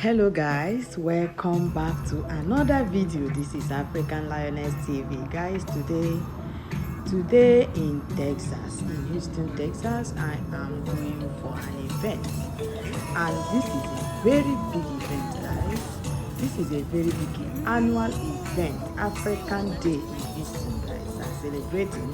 Hello guys, welcome back to another video. This is African Lioness TV. Guys, today in Texas, in Houston, Texas, I am going for an event, and this is a very big event, guys. This is a very big annual event, African Day in Houston, guys. Are celebrating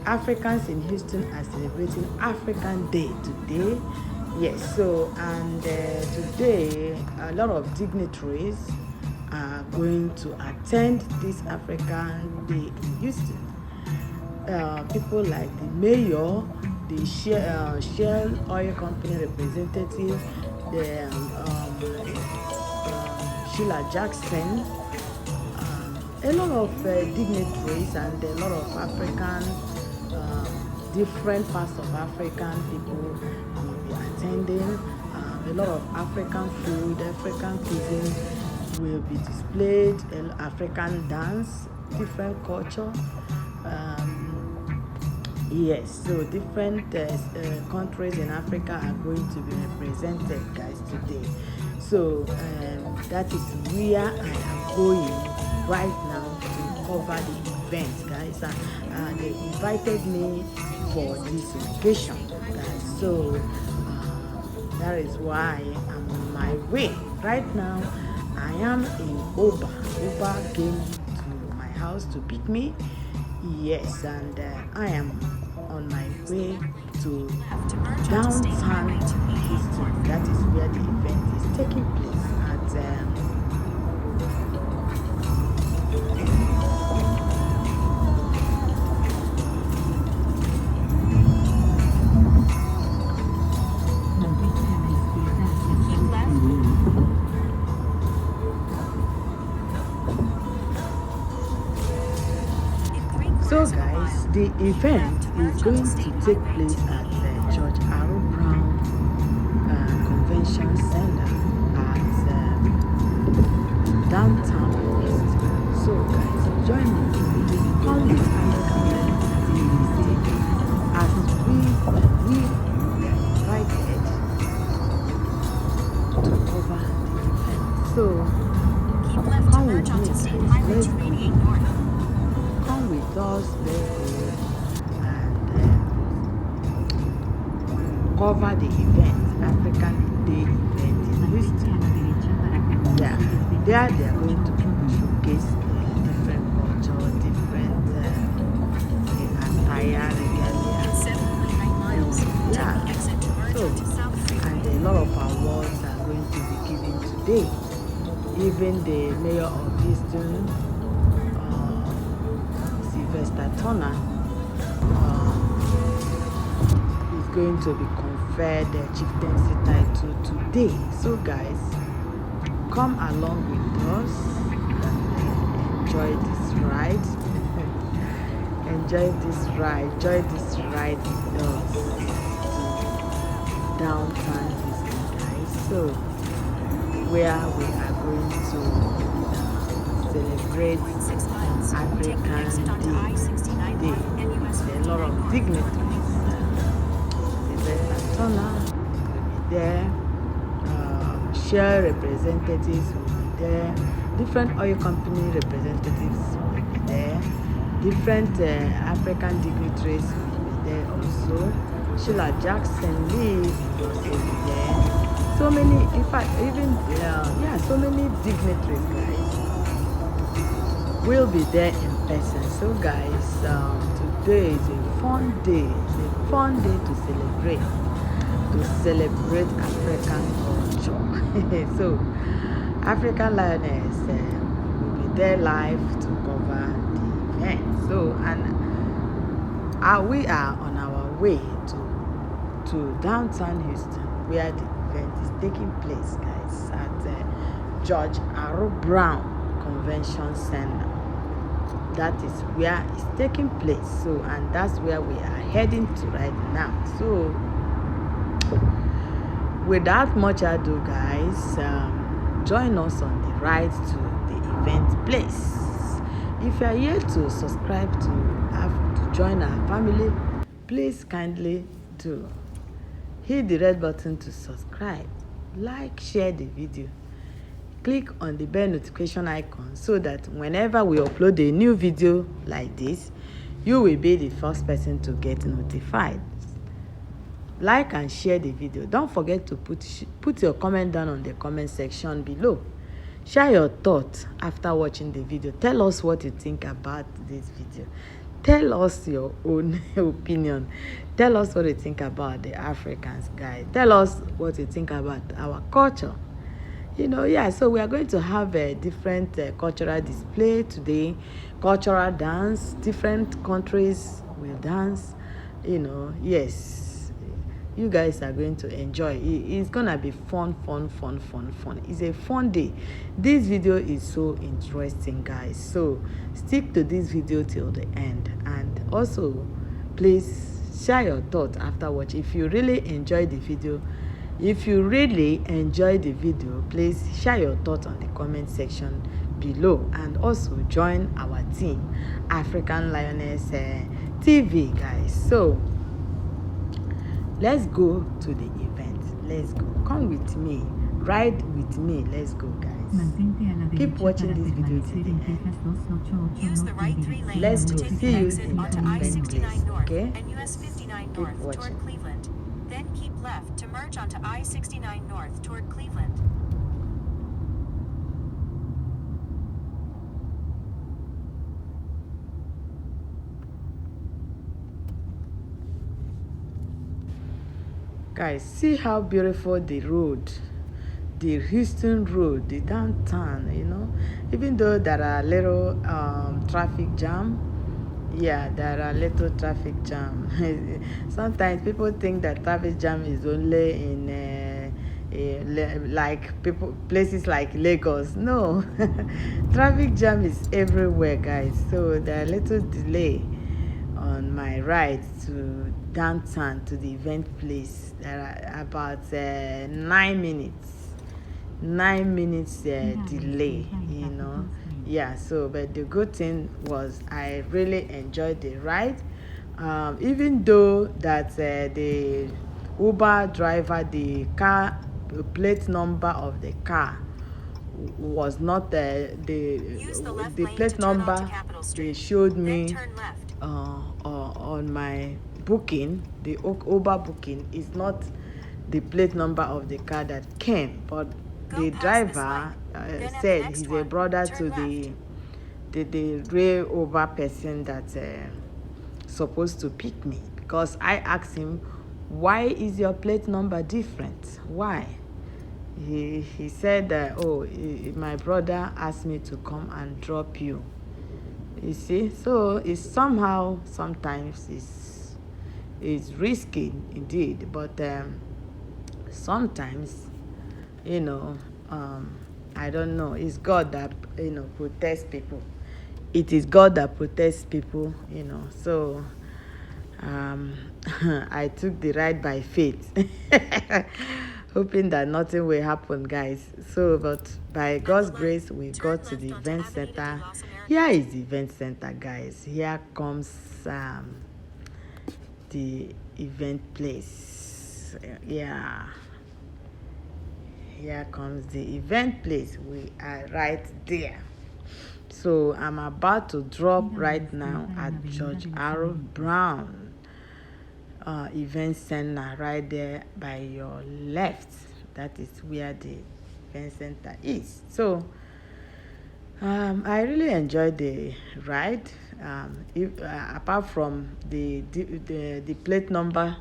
Africans in Houston are celebrating African Day today. Yes, so and today a lot of dignitaries are going to attend this African Day in Houston. People like the mayor, the Shell Oil Company representative, the Sheila Jackson, a lot of dignitaries and a lot of African, different parts of African people will be attending. A lot of African food, African cuisine will be displayed, African dance, different culture. Yes, so different countries in Africa are going to be represented, guys, today. So that is where I am going right now to cover the event, guys. And they invited me for this occasion, guys. So that is why I'm on my way. Right now, I am in Uber. Uber came to my house to pick me. Yes, and I am on my way to downtown Houston. That is where the event is taking place at So guys, the event is going to take place at the George R. Brown Convention Center at downtown Houston. So guys, join me. Come with African TV as we are invited to cover the event. So come with me, guys. Let's come with us, and cover the event, African Day event in Houston. Yeah, there they are going to showcase different culture, different attire, regalia. Yeah, so and a lot of awards are going to be given today. Even the mayor of Houston, Silvester is going to be conferred the chieftaincy title today. So guys, come along with us and enjoy this ride. Enjoy this ride with us to downtown Houston, guys. So where we are going to celebrate African Day. A lot of dignitaries. Silvester will be there. Shell representatives will be there. Different oil company representatives will be there. Different African dignitaries will be there also. Sheila Jackson Lee will also be there. So many, in fact, even so many dignitaries, guys, will be there in person. So guys, today is a fun day. It's a fun day to celebrate African culture. So African Lioness will be there live to cover the event. So and we are on our way to downtown Houston, where the event is taking place, guys, at George R. Brown Convention Center. That is where it's taking place. So, and that's where we are heading to right now. So, without much ado, guys, join us on the ride to the event place. If you are here to subscribe to join our family, please kindly do hit the red button to subscribe, like, share the video, click on the bell notification icon so that whenever we upload a new video like this, you will be the first person to get notified. Like and share the video. Don't forget to put your comment down on the comment section below. Share your thoughts after watching the video. Tell us what you think about this video. Tell us your own opinion. Tell us what you think about the Africans, guys. Tell us what you think about our culture. So we are going to have a different cultural display today. Cultural dance. Different countries will dance. Yes. You guys are going to enjoy. It's gonna be fun. It's a fun day. This video is so interesting, guys, so stick to this video till the end, and also please share your thoughts after watch. If you really enjoy the video, please share your thoughts on the comment section below, and also join our team, African Lioness TV, guys. So let's go to the event. Let's go. Come with me. Ride with me. Let's go, guys. Keep watching this video till the end. Use the right 3 lanes Let's to go. take See the you exit in onto the event I-69 place. North Okay? and US 59 Keep North watching. toward Cleveland. Then keep left to merge onto I-69 North toward Cleveland. Guys, see how beautiful the road, the Houston road, the downtown, even though there are little traffic jam. Yeah, there are little traffic jam. Sometimes people think that traffic jam is only in places like Lagos. No. Traffic jam is everywhere, guys, so there are little delay on my ride to downtown to the event place. There are about 9 minutes delay. So but the good thing was I really enjoyed the ride, even though that the Uber driver, the plate number of the car was not the plate number they showed me on my booking. The Uber booking is not the plate number of the car that came, but the driver said he's a brother to the real Uber person that's supposed to pick me, because I asked him, why is your plate number different? Why? He said that, my brother asked me to come and drop you. You see, so it's somehow sometimes it's risky indeed, but sometimes I don't know, it's God that protects people. It is God that protects people. So I took the ride by faith, hoping that nothing will happen, guys. So but by God's grace we got to the event center. Here is the event center, guys. Here comes the event place. Yeah, here comes the event place. We are right there. So I'm about to drop right now at George R. Brown event center, right there by your left. That is where the event center is. So I really enjoyed the ride. Apart from the plate number,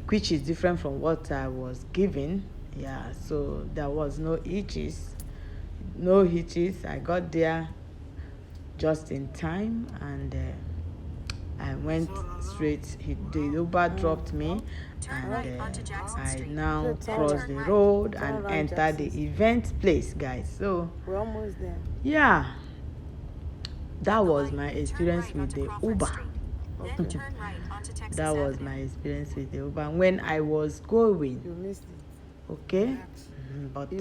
which is different from what I was given. Yeah, so there was no hitches. I got there just in time, and I went straight. The Uber dropped me, and I now crossed the road and entered the event place, guys. So we're almost there. Yeah, that was my experience with the Uber. That was my experience with the Uber when I was going. You missed it. Okay, but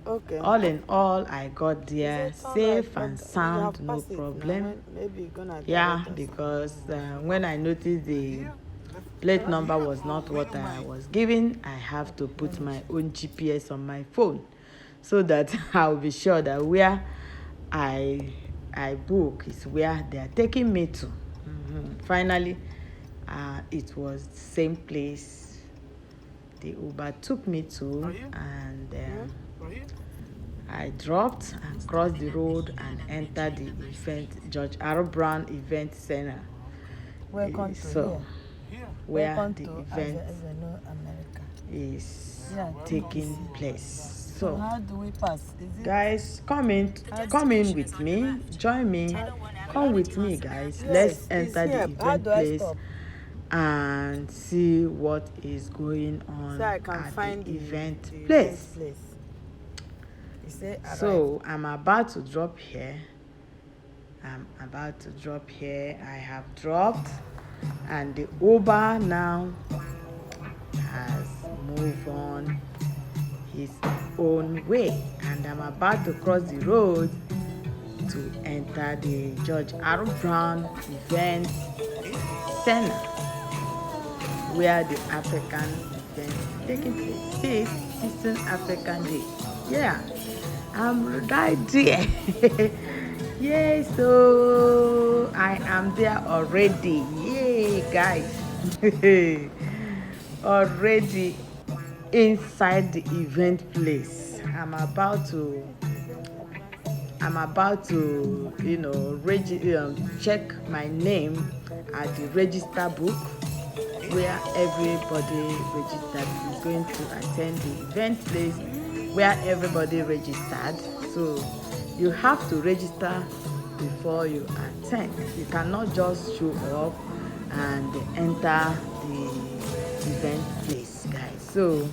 Okay. all in all, I got there safe and sound, no Maybe problem. you're gonna Yeah, because when I noticed the plate number was not what I was given, I have to put my own GPS on my phone. so that I'll be sure that where I book is where they are taking me to. Finally, it was the same place the Uber took me to, and I dropped and crossed the road and entered the event, George R. Brown Event Center. Welcome to So, here. where Welcome the to event America. is Yeah, taking place. So So, how do we pass? Is it guys, come in with me, join me, come with me, guys. Let's enter the event place and see what is going on so I can at find the event the place. You say So I'm about to drop here. I have dropped, and the Uber now has moved on his own way, and I'm about to cross the road to enter the George R. Brown Event Center, where the African event is taking place. This is Eastern African Day. Yeah, I'm right there. Yay, so I am there already. Yay, guys. Already inside the event place. I'm about to check my name at the register book, where everybody registered is going to attend the event place, where everybody registered. So you have to register before you attend. You cannot just show up and enter the event place, guys. So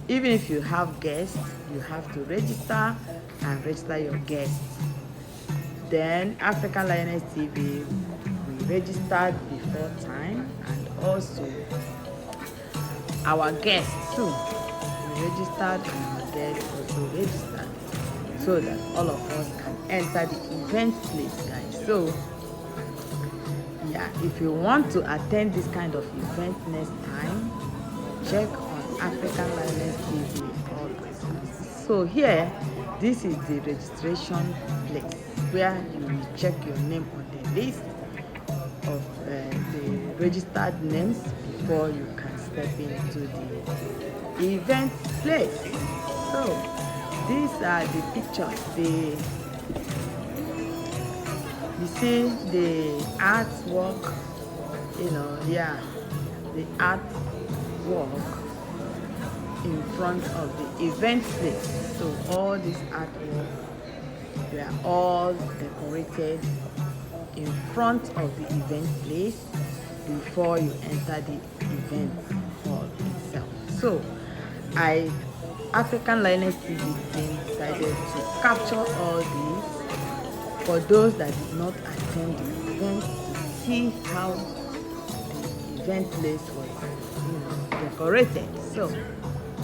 even if you have guests, you have to register and register your guests. Then African Lioness TV, we registered before time, and also our guests too. We registered and our guests also registered, so that all of us can enter the event place, guys. So yeah, if you want to attend this kind of event next time, check on African Lioness TV. So here, this is the registration place, where you will check your name on the list of the registered names before you can step into the event place. So these are the pictures. You see the artwork, the artwork in front of the event place. So all these artwork, they are all decorated in front of the event place before you enter the event hall itself. So African Lioness TV team decided to capture all these for those that did not attend the event, to see how the event place was decorated. So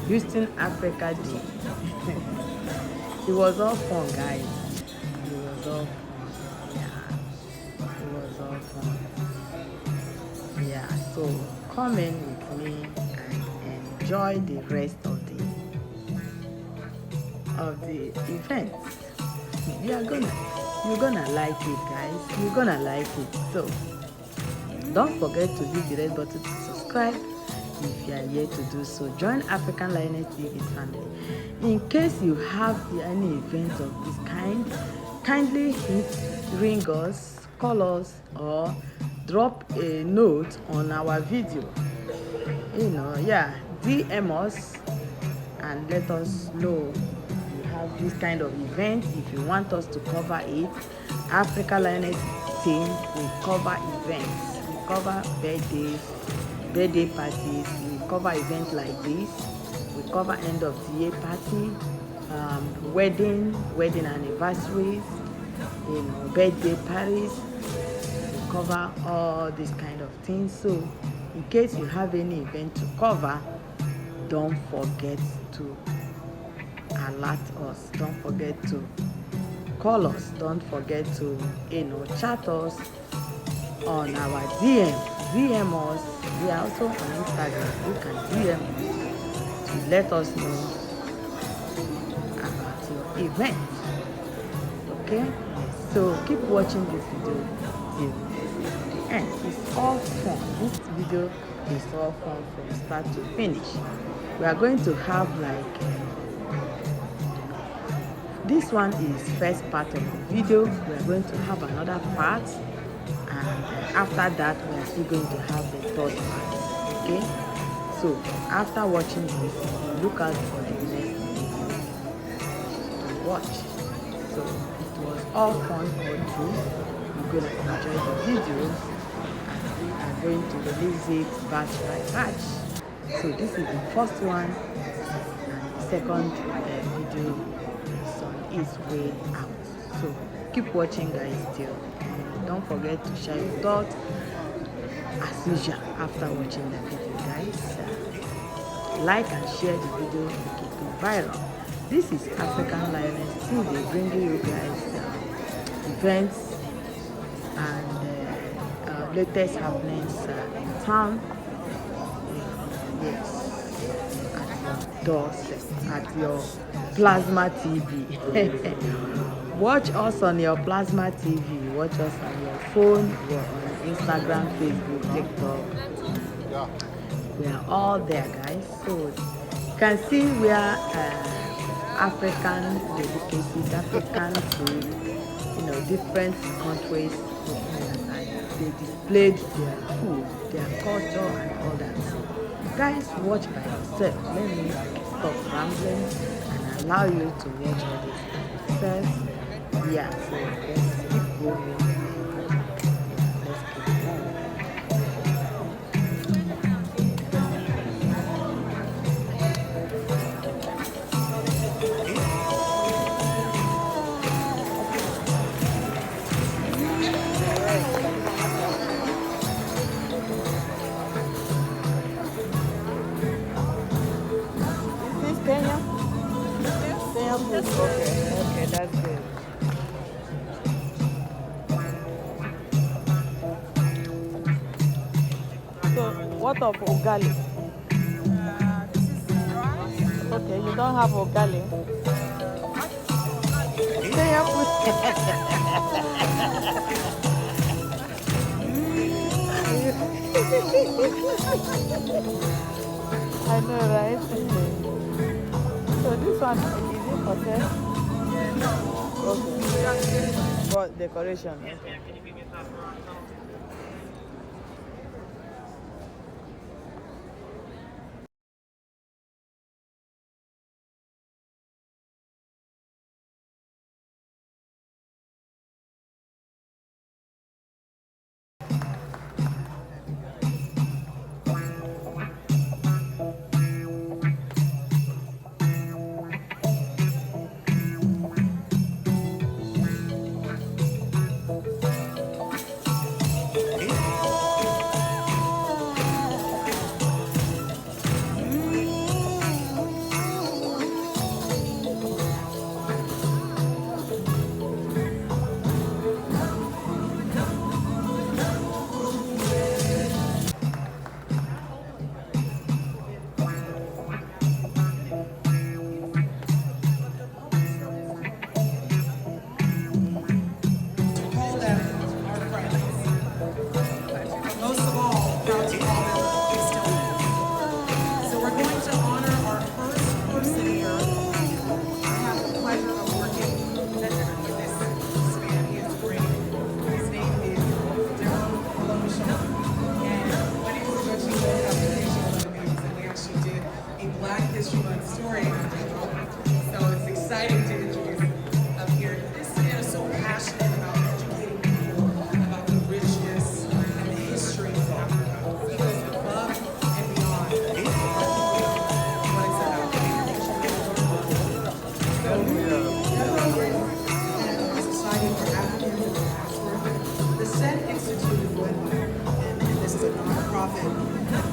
Houston Africa Day. It was all fun, guys. It was all fun. Yeah. It was all fun. Yeah. So come in with me and enjoy the rest of the event. You're gonna like it, guys. You're gonna like it. So don't forget to hit the red button to subscribe if you are yet to do so. Join African Lioness TV family. In case you have any events of this kind, kindly ring us, call us, or drop a note on our video. DM us and let us know you have this kind of event. If you want us to cover it, Africa Lioness team will cover events. We cover birthday parties, we cover events like this, we cover end of the year party, wedding anniversaries, birthday parties. We cover all these kind of things. So in case you have any event to cover, don't forget to alert us, don't forget to call us, don't forget to chat us on our DM us. We are also on Instagram. You can DM us to let us know about event. Okay, so keep watching this video till the end. It's all fun. This video is all fun from start to finish. We are going to have like this one is first part of the video. We are going to have another part, and after that we are still going to have the third part. Okay, so after watching this, look out for the next video to watch. So it was all fun all through. You're going to enjoy the videos, and we are going to release it batch by batch. So this is the first one, and the second video is on its way out. So keep watching, guys. Till don't forget to share your thoughts as usual after watching the video, guys. Like and share the video to keep it viral. This is African Lioness TV, bringing you guys events and latest happenings in town. Yes, at your doorstep, at your plasma TV. Watch us on your plasma TV. Watch us on your phone. We're on Instagram, Facebook, TikTok. We are all there, guys. So you can see we are African delicacies, African food. You know, different countries. They displayed their food, their culture, and all that. So, guys, watch by yourself. Let me stop rambling and allow you to watch all this yourself. Yeah, so let's keep going. Let's keep going. Is this Kenya? Kenya food. Okay, that's good. So, what of ugali? This is rice. Okay, you don't have ugali. Kenya I know, right? So this one, is it hotel? Okay. But decoration. Okay.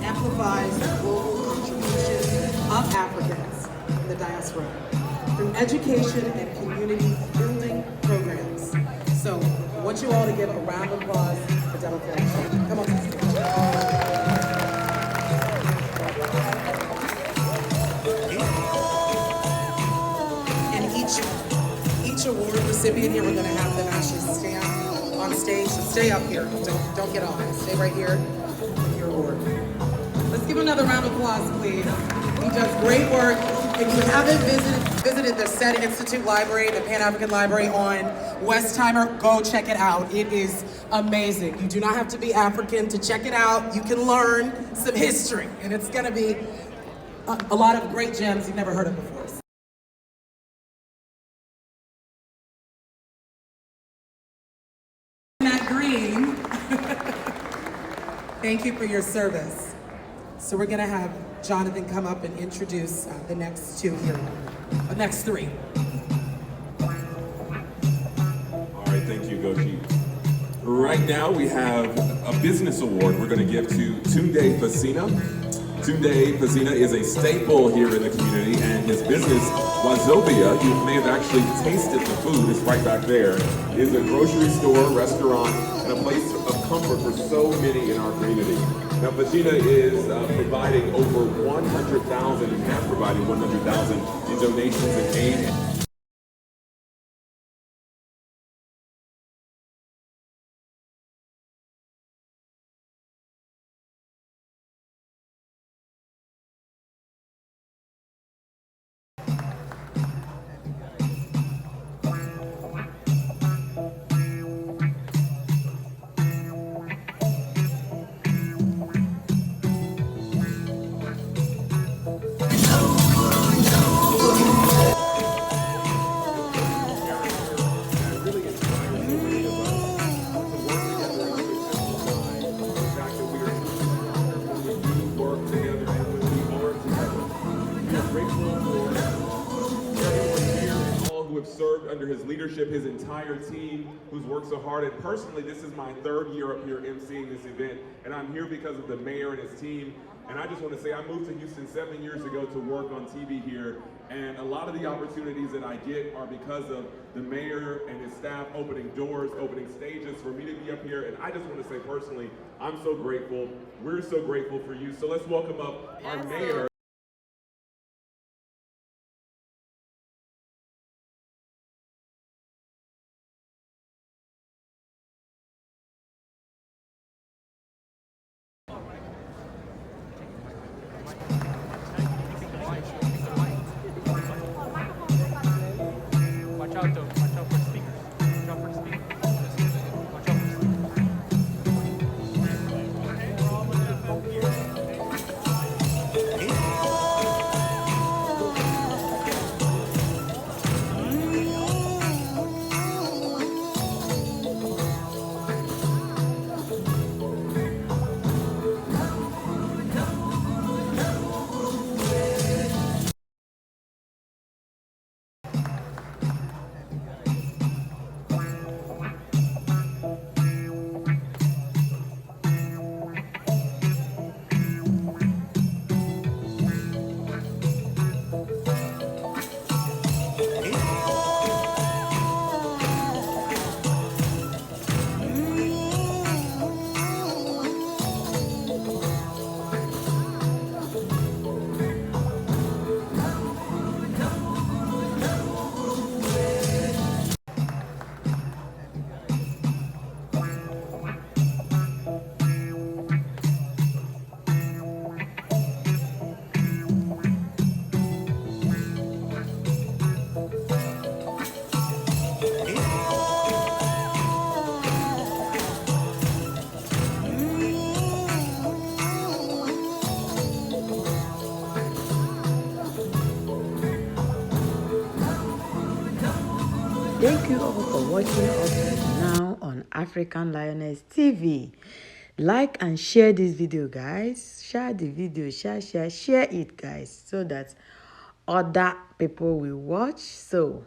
amplifies the global contributions of Africans in the diaspora through education and community building programs. So I want you all to give a round of applause for Democrats. Come on to the stage. And each recipient here. We're going to have them actually stand on stage. So stay up here. Don't get off. Stay right here with your award. Let's give him another round of applause, please. He does great work. If you haven't visited the Said Institute Library, the Pan-African Library on Westheimer, go check it out. It is amazing. You do not have to be African to check it out. You can learn some history, and it's going to be a lot of great gems you've never heard of before. That green. Thank you for your service. So we're going to have Jonathan come up and introduce the next two here, the next three. All right, thank you, Goji. Right now we have a business award we're going to give to Tunde Fasina. Tunde Fasina is a staple here in the community, and his business, Wazobia, you may have actually tasted the food, it's right back there, is a grocery store, restaurant, and a place of comfort for so many in our community. Now, Fasina is providing over 100,000 and has provided 100,000 in donations and aid. Served under his leadership, his entire team who's worked so hard. And personally, this is my third year up here emceeing this event, and I'm here because of the mayor and his team. And I just want to say I moved to Houston 7 years ago to work on TV here, and a lot of the opportunities that I get are because of the mayor and his staff opening doors, opening stages for me to be up here. And I just want to say personally, I'm so grateful. We're so grateful for you. So let's welcome up our mayor. Watch out though, watch out for speakers. Watch out for speakers. Watch out for speakers. We're all gonna go here. Thank you all for watching us now on African Lioness TV. Like and share this video, guys. Share the video, share it, guys, so that other people will watch. So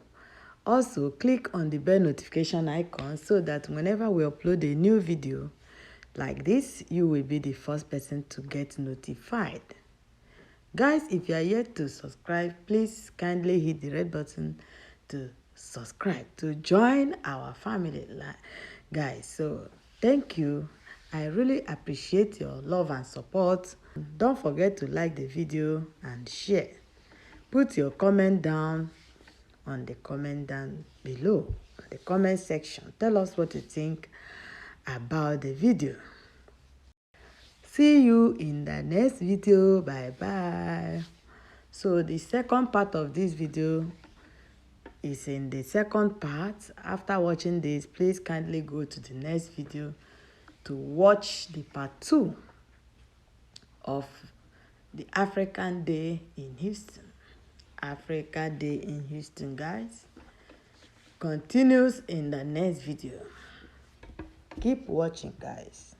also click on the bell notification icon so that whenever we upload a new video like this, you will be the first person to get notified. Guys, if you are yet to subscribe, please kindly hit the red button to subscribe to join our family, guys. So thank you. I really appreciate your love and support. Don't forget to like the video and share. Put your comment down on the comment down below. the comment section. Tell us what you think about the video. See you in the next video. Bye bye. So the second part of this video is in the second part. After watching this, please kindly go to the next video to watch the part 2 of the African Day in Houston. Africa Day in Houston, guys, continues in the next video. Keep watching, guys.